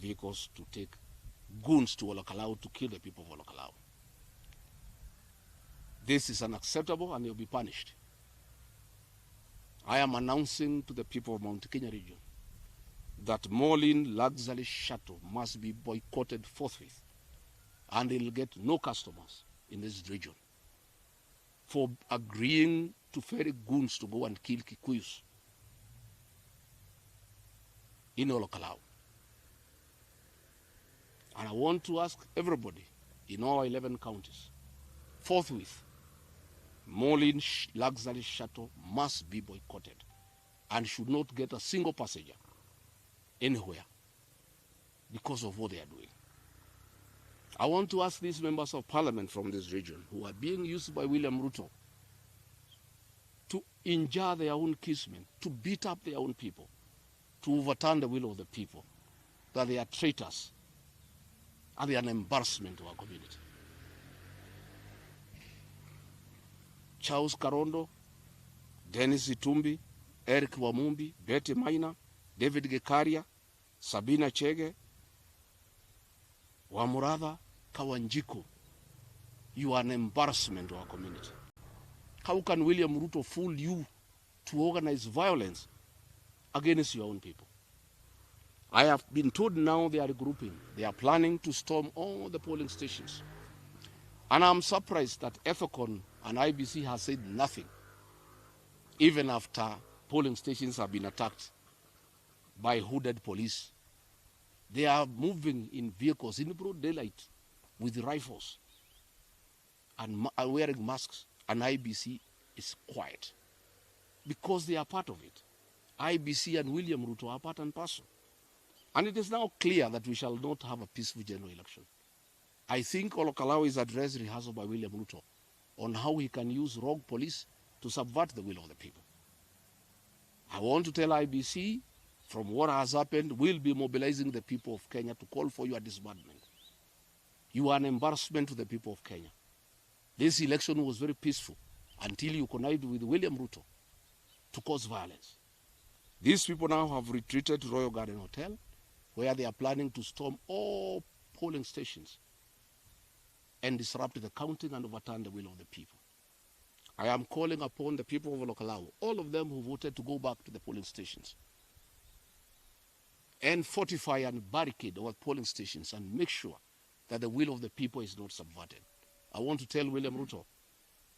vehicles to take goons to Kalou to kill the people of Kalou. This is unacceptable and they'll be punished. I am announcing to the people of Mount Kenya region that Molin luxury shuttle must be boycotted forthwith, and they'll get no customers in this region for agreeing to ferry goons to go and kill Kikuyus in Kalou. And I want to ask everybody in all 11 counties, forthwith, Molin luxury shuttle must be boycotted and should not get a single passenger anywhere because of what they are doing. I want to ask these members of parliament from this region who are being used by William Ruto to injure their own kinsmen, to beat up their own people, to overturn the will of the people, that they are traitors and they are an embarrassment to our community. Charles Karondo, Dennis Itumbi, Eric Wamumbi, Betty Maina, David Gekaria, Sabina Chege, Wamuratha, Kawanjiku, you are an embarrassment to our community. How can William Ruto fool you to organize violence against your own people? I have been told now they are regrouping. They are planning to storm all the polling stations. And I'm surprised that Ethicon and IBC has said nothing, even after polling stations have been attacked by hooded police. They are moving in vehicles in broad daylight with rifles and wearing masks, and IBC is quiet because they are part of it. IBC and William Ruto are part and parcel. And it is now clear that we shall not have a peaceful general election. I think Kalou is address rehearsal by William Ruto on how he can use rogue police to subvert the will of the people. I want to tell IBC, from what has happened, we'll be mobilizing the people of Kenya to call for your disbandment. You are an embarrassment to the people of Kenya. This election was very peaceful until you connived with William Ruto to cause violence. These people now have retreated to Royal Garden Hotel, where they are planning to storm all polling stations and disrupt the counting and overturn the will of the people. I am calling upon the people of Kalou, all of them who voted, to go back to the polling stations and fortify and barricade our polling stations and make sure that the will of the people is not subverted. I want to tell William Ruto,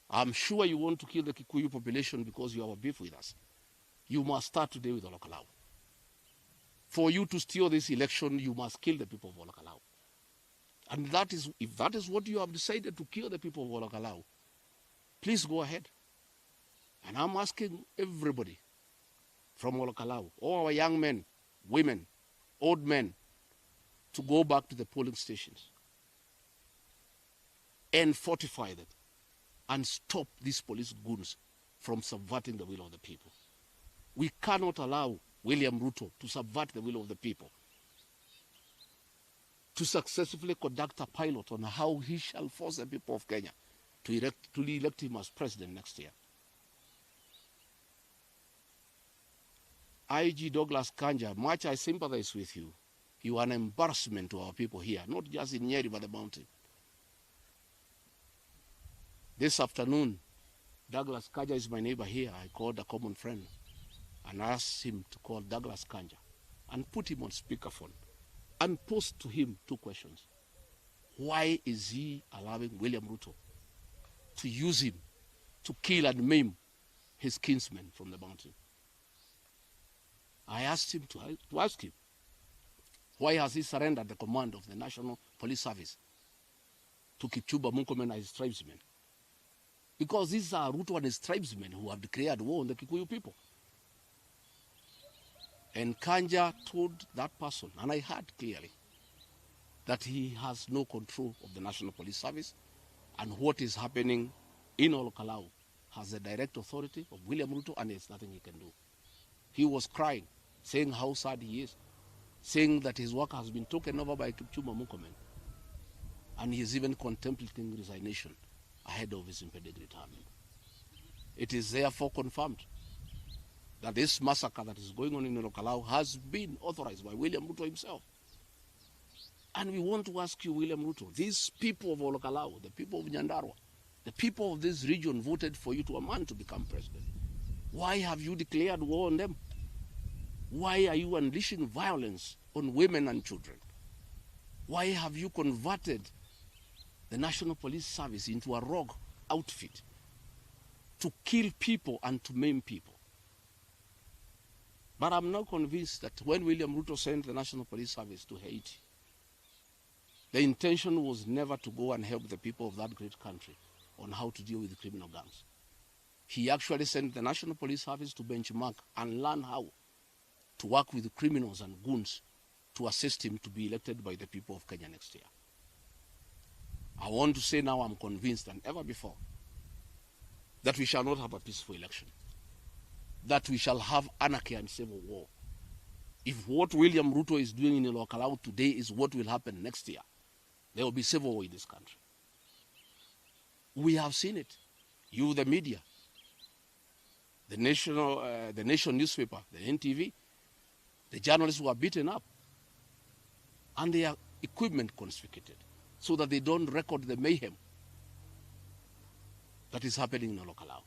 I'm sure you want to kill the Kikuyu population because you have a beef with us. You must start today with Kalou. For you to steal this election, you must kill the people of Kalou. And that is, if that is what you have decided, to kill the people of Kalou, please go ahead. And I'm asking everybody from Kalou, all our young men, women, old men, to go back to the polling stations and fortify them and stop these police goons from subverting the will of the people. We cannot allow William Ruto to subvert the will of the people, to successfully conduct a pilot on how he shall force the people of Kenya to elect him as president next year. IG Douglas Kanja, much I sympathize with you. You are an embarrassment to our people here, not just in Nyeri, but the mountain. This afternoon, Douglas Kanja is my neighbor here. I called a common friend and asked him to call Douglas Kanja and put him on speakerphone and posed to him 2 questions. Why is he allowing William Ruto to use him to kill and maim his kinsmen from the mountain? I asked him to ask him, why has he surrendered the command of the National Police Service to Kipchumba Murkomen and his tribesmen? Because these are Ruto and his tribesmen who have declared war on the Kikuyu people. And Kanja told that person, and I heard clearly, that he has no control of the National Police Service, and what is happening in Kalou has the direct authority of William Ruto, and there's nothing he can do. He was crying, saying how sad he is, saying that his work has been taken over by Kipchumba Murkomen, and he is even contemplating resignation ahead of his impending retirement. It is therefore confirmed that this massacre that is going on in Kalou has been authorized by William Ruto himself. And we want to ask you, William Ruto, these people of Kalou, the people of Nyandarua, the people of this region voted for you to a man to become president. Why have you declared war on them? Why are you unleashing violence on women and children? Why have you converted the National Police Service into a rogue outfit to kill people and to maim people? But I'm now convinced that when William Ruto sent the National Police Service to Haiti, the intention was never to go and help the people of that great country on how to deal with the criminal gangs. He actually sent the National Police Service to benchmark and learn how to work with criminals and goons to assist him to be elected by the people of Kenya next year. I want to say now I'm convinced than ever before that we shall not have a peaceful election, that we shall have anarchy and civil war. If what William Ruto is doing in Kalou today is what will happen next year, there will be civil war in this country. We have seen it. You, the media, the Nation newspaper, the NTV, the journalists who are beaten up, and their equipment confiscated so that they don't record the mayhem that is happening in Kalou.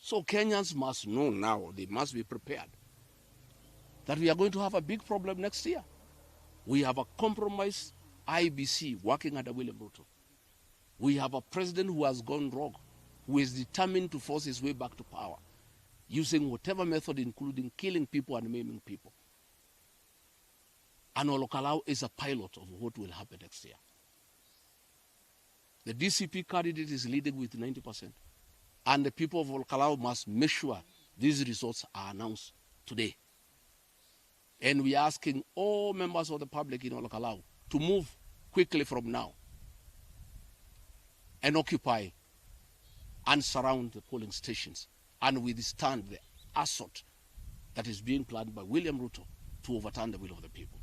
So Kenyans must know now, they must be prepared, that we are going to have a big problem next year. We have a compromised IBC working under William Ruto. We have a president who has gone rogue, who is determined to force his way back to power, using whatever method, including killing people and maiming people. And Kalou is a pilot of what will happen next year. The DCP candidate is leading with 90%. And the people of Kalou must make sure these results are announced today. And we are asking all members of the public in Kalou to move quickly from now and occupy and surround the polling stations and withstand the assault that is being planned by William Ruto to overturn the will of the people.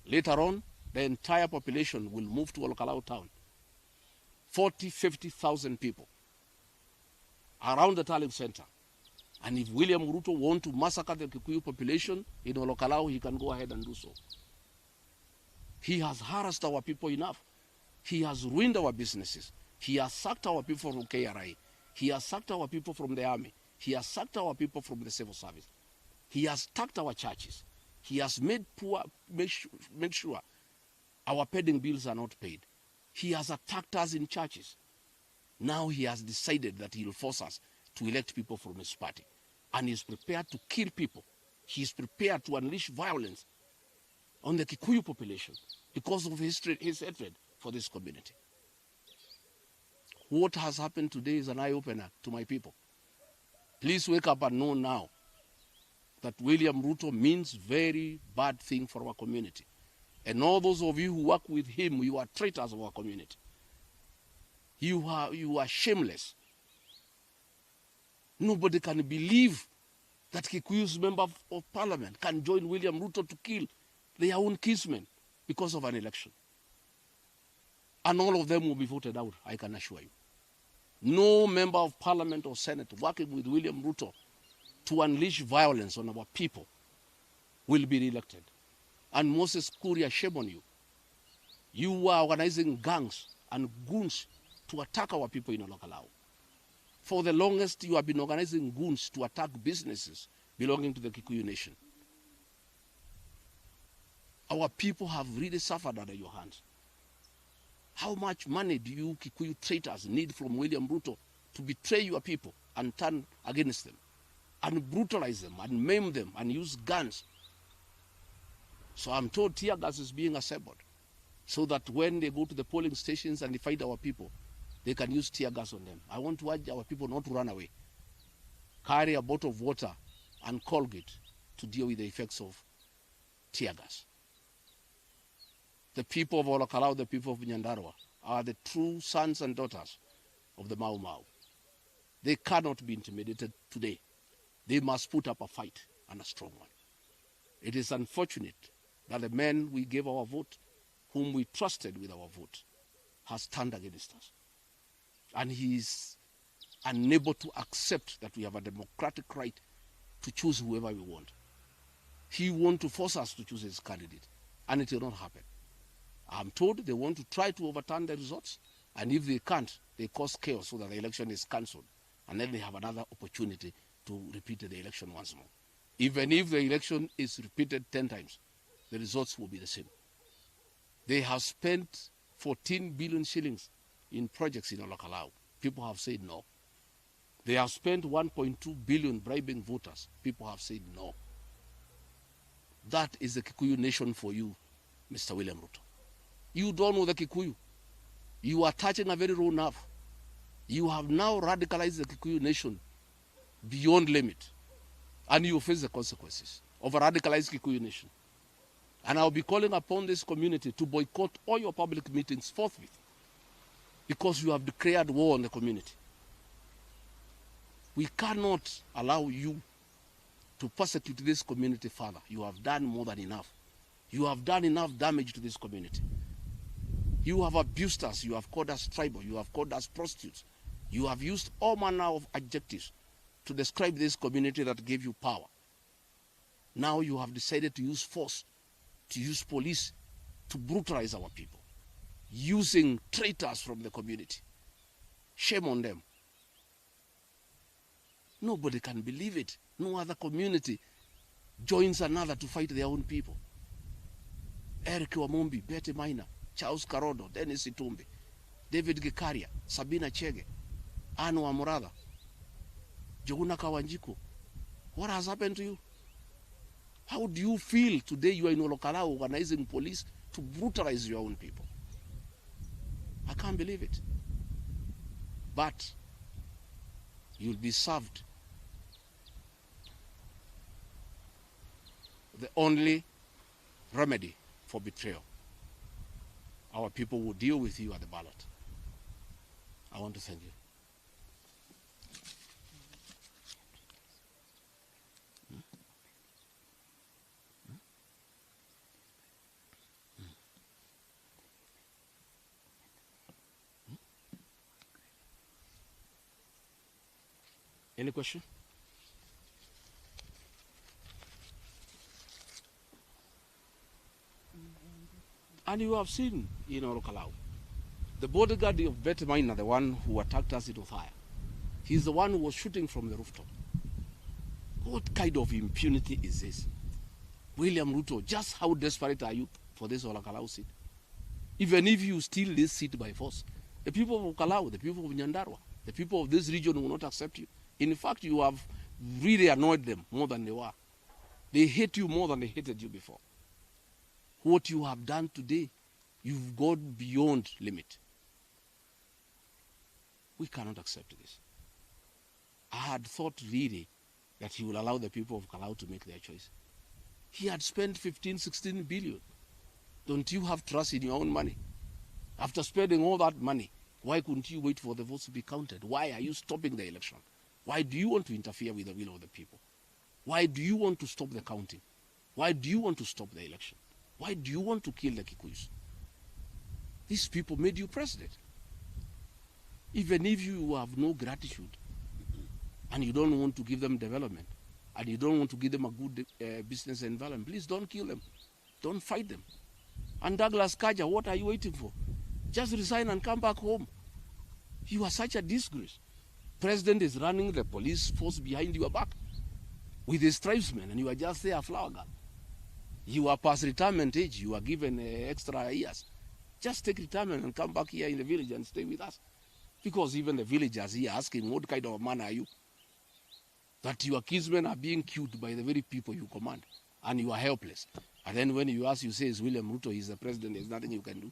Later on, the entire population will move to Kalou town. 40,000, 50,000 people around the Talent Center. And if William Ruto wants to massacre the Kikuyu population in Kalou, he can go ahead and do so. He has harassed our people enough. He has ruined our businesses. He has sacked our people from KRI. He has sacked our people from the army. He has sacked our people from the civil service. He has attacked our churches. He has made sure our pending bills are not paid. He has attacked us in churches. Now he has decided that he will force us to elect people from his party. And he is prepared to kill people. He is prepared to unleash violence on the Kikuyu population because of his hatred for this community. What has happened today is an eye-opener to my people. Please wake up and know now that William Ruto means very bad thing for our community. And all those of you who work with him, you are traitors of our community. You are shameless. Nobody can believe that Kikuyu's member of parliament can join William Ruto to kill their own kinsmen because of an election. And all of them will be voted out, I can assure you. No member of parliament or senate working with William Ruto to unleash violence on our people will be re-elected. And Moses Kuria, shame on you. You are organizing gangs and goons to attack our people in Kalou. For the longest, you have been organizing goons to attack businesses belonging to the Kikuyu nation. Our people have really suffered under your hands. How much money do you Kikuyu traitors need from William Ruto to betray your people and turn against them and brutalize them and maim them and use guns? So I'm told tear gas is being assembled so that when they go to the polling stations and they find our people, they can use tear gas on them. I want to urge our people not to run away. Carry a bottle of water and Colgate to deal with the effects of tear gas. The people of Kalou, the people of Nyandarua, are the true sons and daughters of the Mau Mau. They cannot be intimidated today. They must put up a fight, and a strong one. It is unfortunate that the men we gave our vote, whom we trusted with our vote, has turned against us. And he is unable to accept that we have a democratic right to choose whoever we want. He wants to force us to choose his candidate, and it will not happen. I'm told they want to try to overturn the results, and if they can't, they cause chaos so that the election is cancelled, and then they have another opportunity to repeat the election once more. Even if the election is repeated 10 times, the results will be the same. They have spent 14 billion shillings in projects in Kalou. People have said no. They have spent 1.2 billion bribing voters. People have said no. That is the Kikuyu nation for you, Mr. William Ruto. You don't know the Kikuyu. You are touching a very raw nerve. You have now radicalized the Kikuyu nation beyond limit, and you face the consequences of a radicalized Kikuyu nation. And I'll be calling upon this community to boycott all your public meetings forthwith, because you have declared war on the community. We cannot allow you to persecute this community further. You have done more than enough. You have done enough damage to this community. You have abused us. You have called us tribal. You have called us prostitutes. You have used all manner of adjectives to describe this community that gave you power. Now you have decided to use force, to use police to brutalize our people, using traitors from the community. Shame on them. Nobody can believe it. No other community joins another to fight their own people. Eric Wamumbi, Betty Maina, Charles Karodo, Dennis Itumbi, David Gikaria, Sabina Chege, Anu Amurada, Joguna Kawanjiku. What has happened to you? How do you feel today you are in Olokala organizing police to brutalize your own people? I can't believe it. But you'll be served the only remedy for betrayal. Our people will deal with you at the ballot. I want to thank you. Any question? And you have seen in Kalou, the bodyguard of Betty Maina, the one who attacked us into fire, he's the one who was shooting from the rooftop. What kind of impunity is this? William Ruto, just how desperate are you for this Kalou seat? Even if you steal this seat by force, the people of Kalou, the people of Nyandarua, the people of this region will not accept you. In fact, you have really annoyed them more than they were. They hate you more than they hated you before. What you have done today, you've gone beyond limit. We cannot accept this. I had thought really that he will allow the people of Kalou to make their choice. He had spent 15, 16 billion. Don't you have trust in your own money? After spending all that money, why couldn't you wait for the votes to be counted? Why are you stopping the election? Why do you want to interfere with the will of the people? Why do you want to stop the counting? Why do you want to stop the election? Why do you want to kill the Kikuyus? These people made you president. Even if you have no gratitude, and you don't want to give them development, and you don't want to give them a good business environment, please don't kill them. Don't fight them. And Douglas Kaja, what are you waiting for? Just resign and come back home. You are such a disgrace. President is running the police force behind your back with his tribesmen, and you are just there, a flower girl. You are past retirement age. You are given extra years. Just take retirement and come back here in the village and stay with us. Because even the villagers here are asking, what kind of a man are you? That your kinsmen are being killed by the very people you command, and you are helpless. And then when you ask, you say, is William Ruto, he's the president, there's nothing you can do.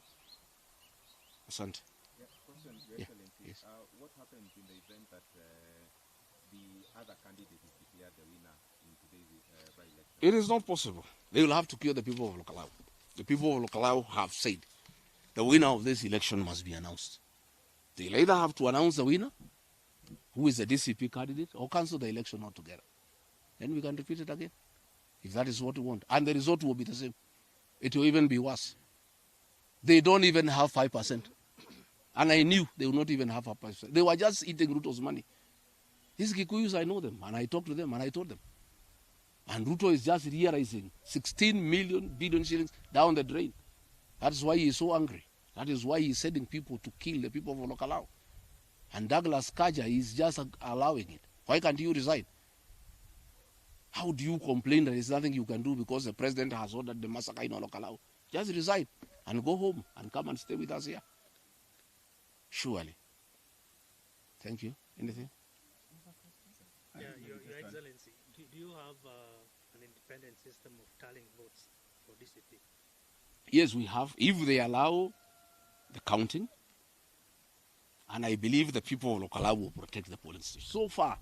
Asante. Yeah, question, Your Excellency. Yes. What happens in the event that the other candidate is declared the winner in today's by-election? It is not possible. They will have to kill the people of Kalou. The people of Kalou have said the winner of this election must be announced. They'll either have to announce the winner, who is the DCP candidate, or cancel the election altogether. Then we can repeat it again, if that is what we want. And the result will be the same. It will even be worse. They don't even have 5%. And I knew they would not even have 5%. They were just eating Ruto's money. These Kikuyus, I know them, and I talked to them, and I told them. And Ruto is just realizing 16 billion shillings down the drain. That's why he is so angry. That is why he is sending people to kill the people of Kalou. And Douglas Kaja is just allowing it. Why can't you resign? How do you complain that there's nothing you can do because the president has ordered the massacre in Kalou? Just resign and go home and come and stay with us here. Surely. Thank you. Anything? Yeah, Your Excellency, do you have an independent system of tallying votes for DCP? Yes, we have. If they allow the counting, and I believe the people of Kalou will protect the polling station. So far,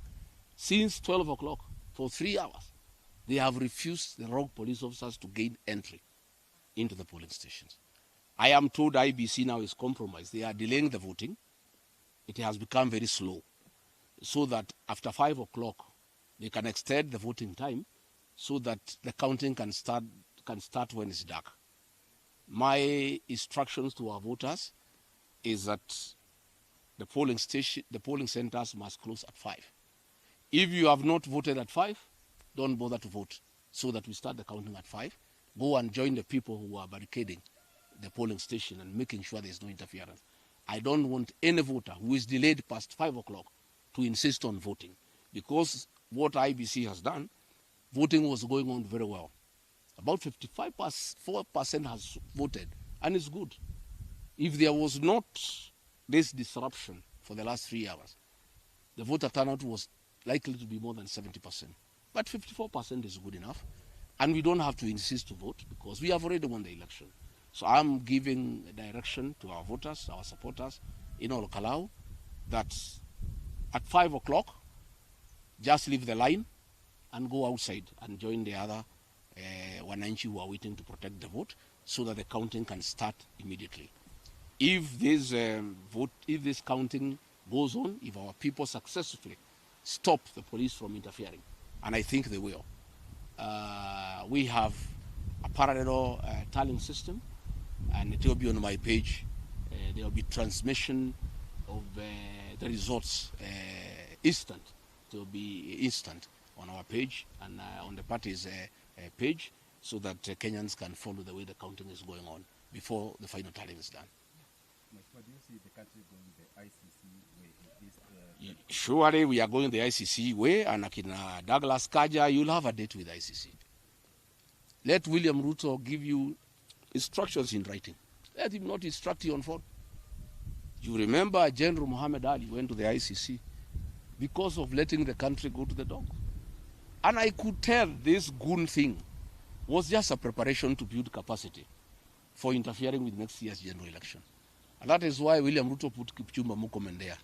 since 12 o'clock, for 3 hours, they have refused the rogue police officers to gain entry into the polling stations. I am told IBC now is compromised. They are delaying the voting. It has become very slow, so that after 5 o'clock, they can extend the voting time so that the counting can start when it's dark. My instructions to our voters is that the polling centers must close at 5. If you have not voted at 5, don't bother to vote, so that we start the counting at 5. Go and join the people who are barricading the polling station and making sure there's no interference. I don't want any voter who is delayed past 5 o'clock to insist on voting, because what IBC has done, voting was going on very well. About 55% has voted, and it's good. If there was not this disruption for the last 3 hours, the voter turnout was likely to be more than 70%. But 54% is good enough, and we don't have to insist to vote because we have already won the election. So I'm giving direction to our voters, our supporters in Kalou, that at 5 o'clock, just leave the line and go outside and join the other wananchi who are waiting to protect the vote, so that the counting can start immediately. If this counting goes on, if our people successfully stop the police from interfering, and I think they will, we have a parallel tallying system, and it will be on my page. There will be transmission of the results instant. It will be instant on our page and on the party's page, so that Kenyans can follow the way the counting is going on before the final tallying is done. Do you see the country going the ICC way? Surely we are going the ICC way, and Akina Douglas Kaja, you'll have a date with ICC. Let William Ruto give you instructions in writing. Let him not instruct you on phone. You remember General Muhammad Ali went to the ICC because of letting the country go to the dog. And I could tell this goon thing was just a preparation to build capacity for interfering with next year's general election. And that is why William Ruto put Kipchumba Murkomen there,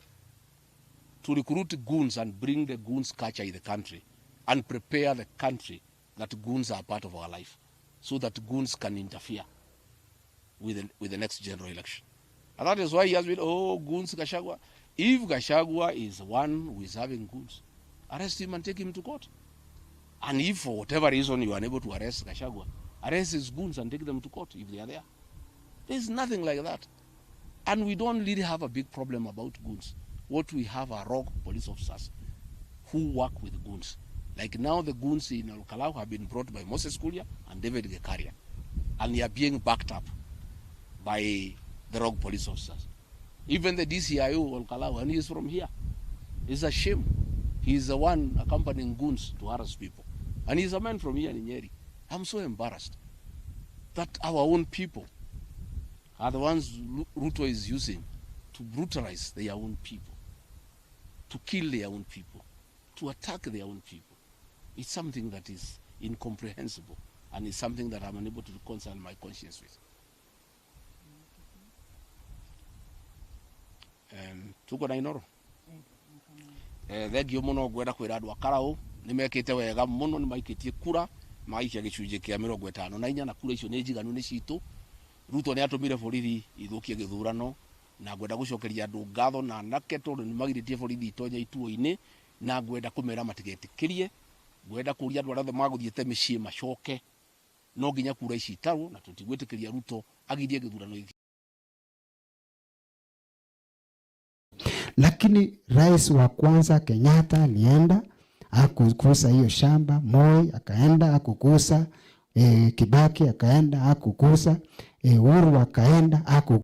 to recruit goons and bring the goons culture in the country and prepare the country that goons are part of our life, so that goons can interfere with the next general election. And that is why he has been, goons, Gachagua. If Gachagua is one who is having goons, arrest him and take him to court. And if for whatever reason you are unable to arrest Gachagua, arrest his goons and take them to court if they are there. There's nothing like that. And we don't really have a big problem about goons. What we have are rogue police officers who work with goons. Like now the goons in Kalou have been brought by Moses Kuria and David Gekaria. And they are being backed up by the rogue police officers. Even the DCIO of Kalou, and he is from here. It's a shame. He is the one accompanying goons to harass people. And he's a man from here in Nyeri. I'm so embarrassed that our own people are the ones Ruto is using to brutalize their own people, to kill their own people, to attack their own people. It's something that is incomprehensible, and it's something that I'm unable to reconcile my conscience with. Tuko na inoro. Thengio muno ngwenda kwira andu a Kalou ni mekite wega muno, ni maikitie kura maikia gicunji kia 54 na kura icio ni njiganu ni citu. Ruto ni atumire borithi ithukie githurano, na ngwenda gucokeria andu ngatho na anake tondu ni magiritie borithi itonya ituo-ini, na ngwenda kumera matigetikirie. Ngwenda kuria andu aria maguthiete micii macoke, no nginya kura ici itarwo, na tutigwitikiria Ruto agirie githurano iki. Lakini rais wa kwanza Kenyatta alienda akukusa hiyo shamba, Moi akaenda akukusa, Kibaki akaenda hakugusa, Uhuru akaenda hakugusa.